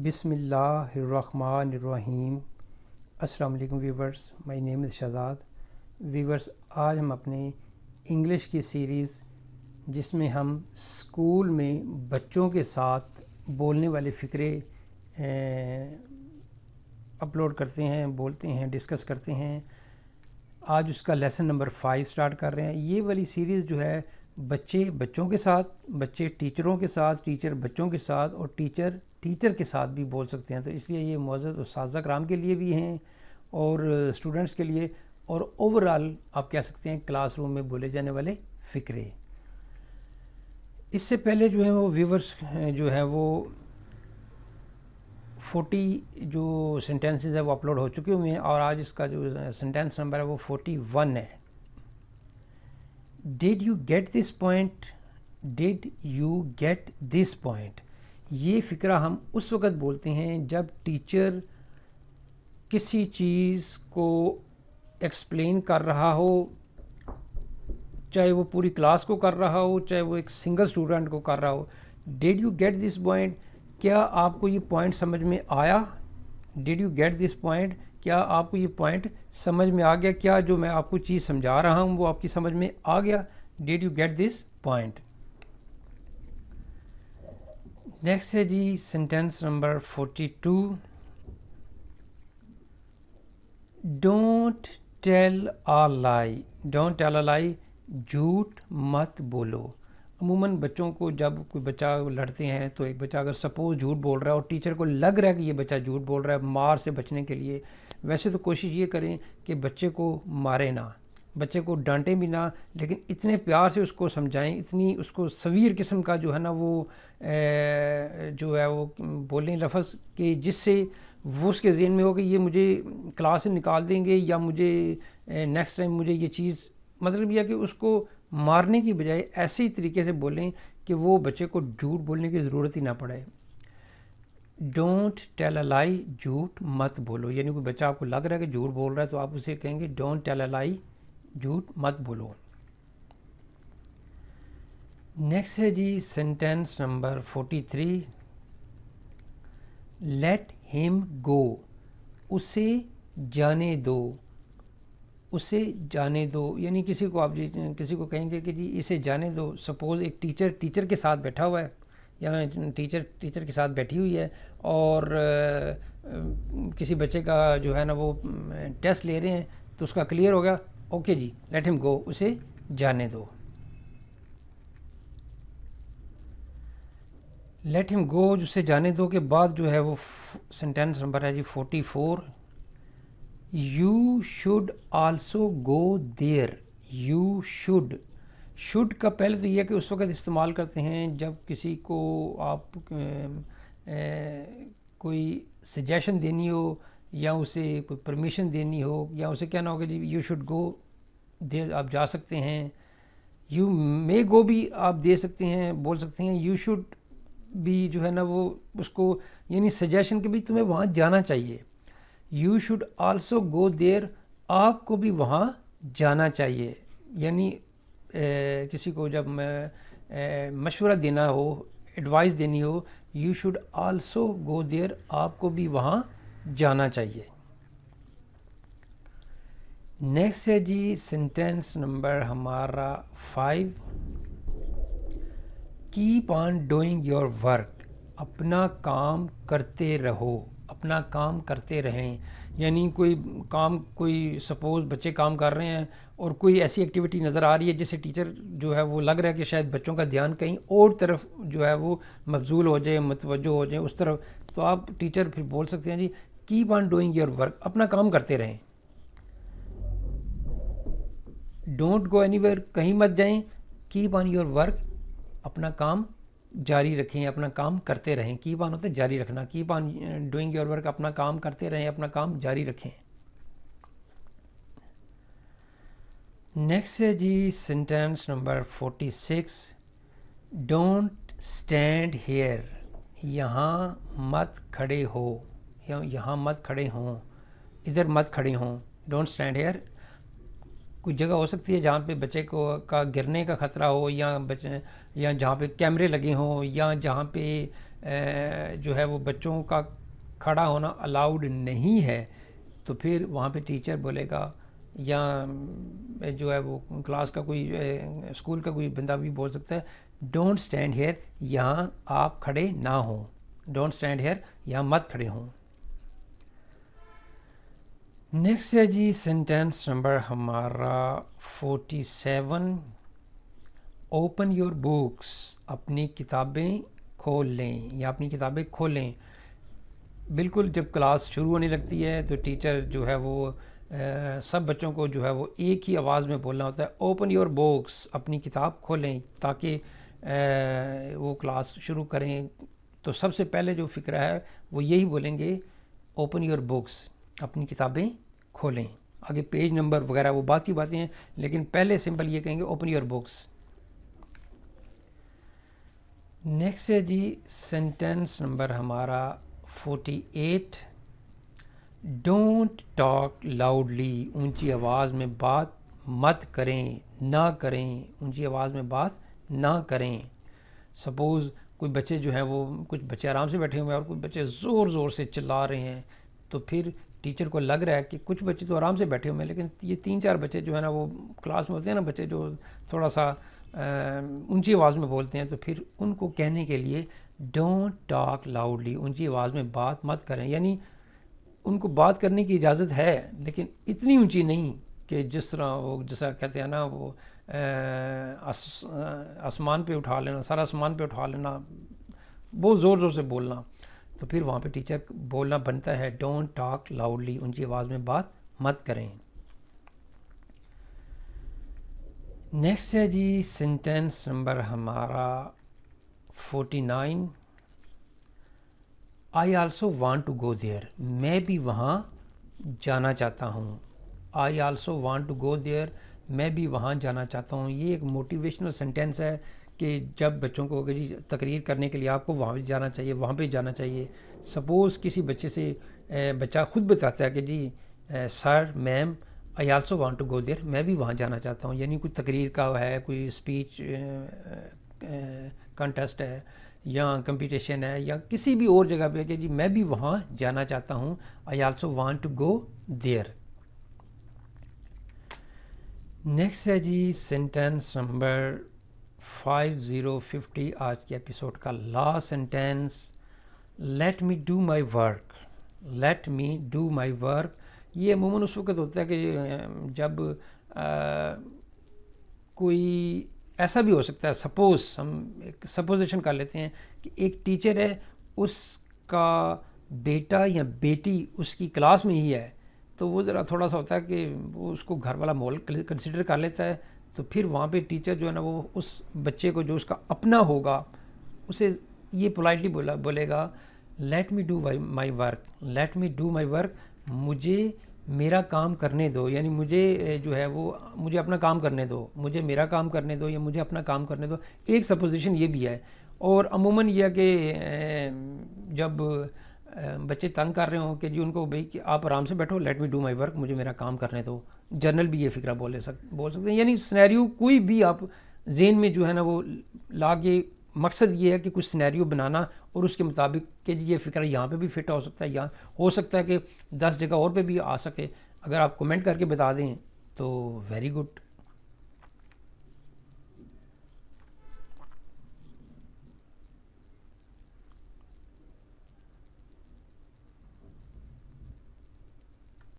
بسم اللہ الرحمن الرحیم۔ السلام علیکم ویورز، مائی نیم از شہزاد۔ ویورز، آج ہم اپنے انگلش کی سیریز جس میں ہم اسکول میں بچوں کے ساتھ بولنے والے فقرے اپلوڈ کرتے ہیں، بولتے ہیں، ڈسکس کرتے ہیں، آج اس کا لیسن نمبر 5 سٹارٹ کر رہے ہیں۔ یہ والی سیریز جو ہے بچوں کے ساتھ، بچے ٹیچروں کے ساتھ، ٹیچر بچوں کے ساتھ، اور ٹیچر کے ساتھ بھی بول سکتے ہیں۔ تو اس لیے یہ معزز اساتذہ کرام کے لیے بھی ہیں اور اسٹوڈنٹس کے لیے، اور اوورآل آپ کہہ سکتے ہیں کلاس روم میں بولے جانے والے فقرے۔ اس سے پہلے جو ہے وہ ویورز جو ہے وہ 40 جو سینٹینسز ہے وہ اپلوڈ ہو چکے ہوئے ہیں، اور آج اس کا جو سینٹینس نمبر ہے وہ 41 ہے۔ Did you get this point? Did you get this point? یہ فقرہ ہم اس وقت بولتے ہیں جب ٹیچر کسی چیز کو ایکسپلین کر رہا ہو، چاہے وہ پوری کلاس کو کر رہا ہو، چاہے وہ ایک سنگل اسٹوڈنٹ کو کر رہا ہو۔ Did you get this point? کیا آپ کو یہ پوائنٹ سمجھ میں آیا؟ Did you get this point? کیا آپ کو یہ پوائنٹ سمجھ میں آ گیا؟ کیا جو میں آپ کو چیز سمجھا رہا ہوں وہ آپ کی سمجھ میں آ گیا؟ Did you get this point? Next ہے جی سینٹینس نمبر 42۔ ڈونٹ ٹیل آ لائی۔ ڈونٹ ٹیل آ لائی، جھوٹ مت بولو۔ عموماً بچوں کو جب کوئی بچہ لڑتے ہیں تو ایک بچہ اگر سپوز جھوٹ بول رہا ہے اور ٹیچر کو لگ رہا ہے کہ یہ بچہ جھوٹ بول رہا ہے مار سے بچنے کے لیے، ویسے تو کوشش یہ کریں کہ بچے کو مارے نہ، بچے کو ڈانٹیں بھی نہ، لیکن اتنے پیار سے اس کو سمجھائیں، اتنی اس کو سویر قسم کا جو ہے نا وہ جو ہے وہ بولیں لفظ کہ جس سے وہ اس کے ذہن میں ہو کہ یہ مجھے کلاس سے نکال دیں گے، یا مجھے نیکسٹ ٹائم مجھے یہ چیز، مطلب یہ کہ اس کو مارنے کی بجائے ایسے ہی طریقے سے بولیں کہ وہ بچے کو جھوٹ بولنے کی ضرورت ہی نہ پڑے۔ ڈونٹ ٹیل اے لائی، جھوٹ مت بولو۔ یعنی کوئی بچہ آپ کو لگ رہا ہے کہ جھوٹ بول رہا ہے تو آپ اسے کہیں گے ڈونٹ ٹیل اے لائی، جھوٹ مت بولو۔ نیکسٹ ہے جی سینٹینس نمبر 43۔ لیٹ ہم گو، اسے جانے دو۔ اسے جانے دو یعنی کسی کو آپ کسی کو کہیں گے کہ جی اسے جانے دو۔ سپوز ایک ٹیچر کے ساتھ بیٹھا ہوا ہے، یا ٹیچر کے ساتھ بیٹھی ہوئی ہے، اور کسی بچے کا جو ہے نا وہ ٹیسٹ لے رہے ہیں تو اس کا کلیئر ہو گیا، اوکے جی لیٹ ہم گو، اسے جانے دو۔ لیٹ ہم گو، اسے جانے دو کے بعد جو ہے وہ سینٹینس نمبر ہے جی 44۔ You should also go there. You should کا پہلے تو یہ کہ اس وقت استعمال کرتے ہیں جب کسی کو آپ کوئی سجیشن دینی ہو، یا اسے کوئی پرمیشن دینی ہو، یا اسے کہنا ہوگا جی یو شوڈ گو دیر، آپ جا سکتے ہیں۔ یو مے گو بھی آپ دے سکتے ہیں، بول سکتے ہیں۔ یو شوڈ بھی جو ہے نا وہ اس کو یعنی سجیشن کہ بھی تمہیں وہاں جانا چاہیے۔ یو شوڈ آلسو گو دیر، آپ کو بھی وہاں جانا چاہیے۔ یعنی کسی کو جب مشورہ دینا ہو، ایڈوائس دینی ہو، یو شوڈ آلسو گو دیر، آپ کو بھی وہاں جانا چاہیے۔ نیکسٹ ہے جی سینٹینس نمبر ہمارا 5۔ Cap on doing your work, اپنا کام کرتے رہو، اپنا کام کرتے رہیں۔ یعنی کوئی سپوز بچے کام کر رہے ہیں اور کوئی ایسی ایکٹیویٹی نظر آ رہی ہے جس سے ٹیچر جو ہے وہ لگ رہا ہے کہ شاید بچوں کا دھیان کہیں اور طرف جو ہے وہ مبذول ہو جائے، متوجہ ہو جائیں اس طرف، تو آپ ٹیچر پھر بول سکتے ہیں جی keep on doing your work, اپنا کام کرتے رہیں۔ ڈونٹ گو اینی ویئر، کہیں مت جائیں۔ کیپ آن یور ورک، اپنا کام جاری رکھیں، اپنا کام کرتے رہیں۔ کیپ آن ہوتا ہے جاری رکھنا، cap on doing your work, اپنا کام کرتے رہیں، اپنا کام جاری رکھیں۔ نیکسٹ ہے جی sentence number 46۔ Don't stand here, یہاں مت کھڑے ہو، یہاں مت کھڑے ہوں، ادھر مت کھڑے ہوں۔ ڈونٹ اسٹینڈ ہیئر، کوئی جگہ ہو سکتی ہے جہاں پہ بچے کو کا گرنے کا خطرہ ہو، یا جہاں پہ کیمرے لگے ہوں، یا جہاں پہ جو ہے وہ بچوں کا کھڑا ہونا الاؤڈ نہیں ہے تو پھر وہاں پہ ٹیچر بولے گا یا جو ہے وہ کلاس کا کوئی اسکول کا کوئی بندہ بھی بول سکتا ہے ڈونٹ اسٹینڈ ہیئر، یہاں آپ کھڑے نہ ہوں، ڈونٹ اسٹینڈ ہیئر، یہاں مت کھڑے ہوں۔ نیکسٹ ہے جی سینٹینس نمبر ہمارا 47، اوپن یور بکس، اپنی کتابیں کھول لیں یا اپنی کتابیں کھولیں۔ بالکل جب کلاس شروع ہونے لگتی ہے تو ٹیچر جو ہے وہ سب بچوں کو جو ہے وہ ایک ہی آواز میں بولنا ہوتا ہے اوپن یور بکس، اپنی کتاب کھولیں، تاکہ وہ کلاس شروع کریں۔ تو سب سے پہلے جو فکرہ ہے وہ یہی بولیں گے اوپن یور بکس، اپنی کتابیں کھولیں۔ آگے پیج نمبر وغیرہ وہ بات کی باتیں ہیں، لیکن پہلے سمپل یہ کہیں گے اوپن یور بکس۔ نیکسٹ ہے جی سینٹینس نمبر ہمارا 48، ڈونٹ ٹاک لاؤڈلی، اونچی آواز میں بات مت کریں، نہ کریں، اونچی آواز میں بات نہ کریں۔ سپوز کوئی بچے جو ہیں وہ کچھ بچے آرام سے بیٹھے ہوئے ہیں اور کچھ بچے زور زور سے چلا رہے ہیں، تو پھر ٹیچر کو لگ رہا ہے کہ کچھ بچے تو آرام سے بیٹھے ہوئے ہیں لیکن یہ 3-4 بچے جو ہے نا وہ کلاس میں ہوتے ہیں نا بچے جو تھوڑا سا اونچی آواز میں بولتے ہیں، تو پھر ان کو کہنے کے لیے ڈونٹ ٹاک لاؤڈلی، اونچی آواز میں بات مت کریں، یعنی ان کو بات کرنے کی اجازت ہے لیکن اتنی اونچی نہیں کہ جس طرح وہ جیسا کہتے ہیں نا وہ آسمان پہ اٹھا لینا، سارا آسمان پہ اٹھا لینا، بہت زور زور سے بولنا۔ تو پھر وہاں پہ ٹیچر بولنا بنتا ہے ڈونٹ ٹاک لاؤڈلی، اونچی آواز میں بات مت کریں۔ نیکسٹ ہے جی سینٹینس نمبر ہمارا 49، I also want to go there, میں بھی وہاں جانا چاہتا ہوں۔ I also want to go there, میں بھی وہاں جانا چاہتا ہوں۔ یہ ایک موٹیویشنل سینٹینس ہے کہ جب بچوں کو کہ جی تقریر کرنے کے لیے آپ کو وہاں پہ جانا چاہیے، وہاں پہ جانا چاہیے۔ سپوز کسی بچے سے بچہ خود بتاتا ہے کہ جی sir ma'am I also want to go there, میں بھی وہاں جانا چاہتا ہوں، یعنی کوئی تقریر کا ہے، کوئی اسپیچ کنٹیسٹ ہے یا کمپٹیشن ہے یا کسی بھی اور جگہ پہ کہ جی میں بھی وہاں جانا چاہتا ہوں، I also want to go there. Next ہے جی سینٹینس نمبر 50، آج کے ایپیسوڈ کا last sentence, let me do my work, let me do my work. یہ عموماً اس وقت ہوتا ہے کہ جب کوئی ایسا بھی ہو سکتا ہے، سپوز ہم ایک سپوزیشن کر لیتے ہیں کہ ایک ٹیچر ہے، اس کا بیٹا یا بیٹی اس کی کلاس میں ہی ہے، تو وہ ذرا تھوڑا سا ہوتا ہے کہ وہ اس کو گھر والا ماحول کنسیڈر کر لیتا ہے، تو پھر وہاں پہ ٹیچر جو ہے نا وہ اس بچے کو جو اس کا اپنا ہوگا اسے یہ پولائٹلی بولے گا let me do my work, let me do my work, مجھے میرا کام کرنے دو، یعنی مجھے جو ہے وہ مجھے اپنا کام کرنے دو، مجھے میرا کام کرنے دو یا مجھے اپنا کام کرنے دو۔ ایک سپوزیشن یہ بھی ہے، اور عموماً یہ ہے کہ جب بچے تنگ کر رہے ہوں کہ جی ان کو بھائی کہ آپ آرام سے بیٹھو، late me do my work, مجھے میرا کام کرنے دو، جرنل بھی یہ فکرہ بول سکتے ہیں، یعنی سینیریو کوئی بھی آپ ذہن میں جو ہے نا وہ لا کے، مقصد یہ ہے کہ کچھ سینیریو بنانا اور اس کے مطابق کہ یہ فکر یہاں پہ بھی فٹ ہو سکتا ہے، یا ہو سکتا ہے کہ 10 جگہ اور پہ بھی آ سکے۔ اگر آپ کمنٹ کر کے بتا دیں تو ویری گڈ۔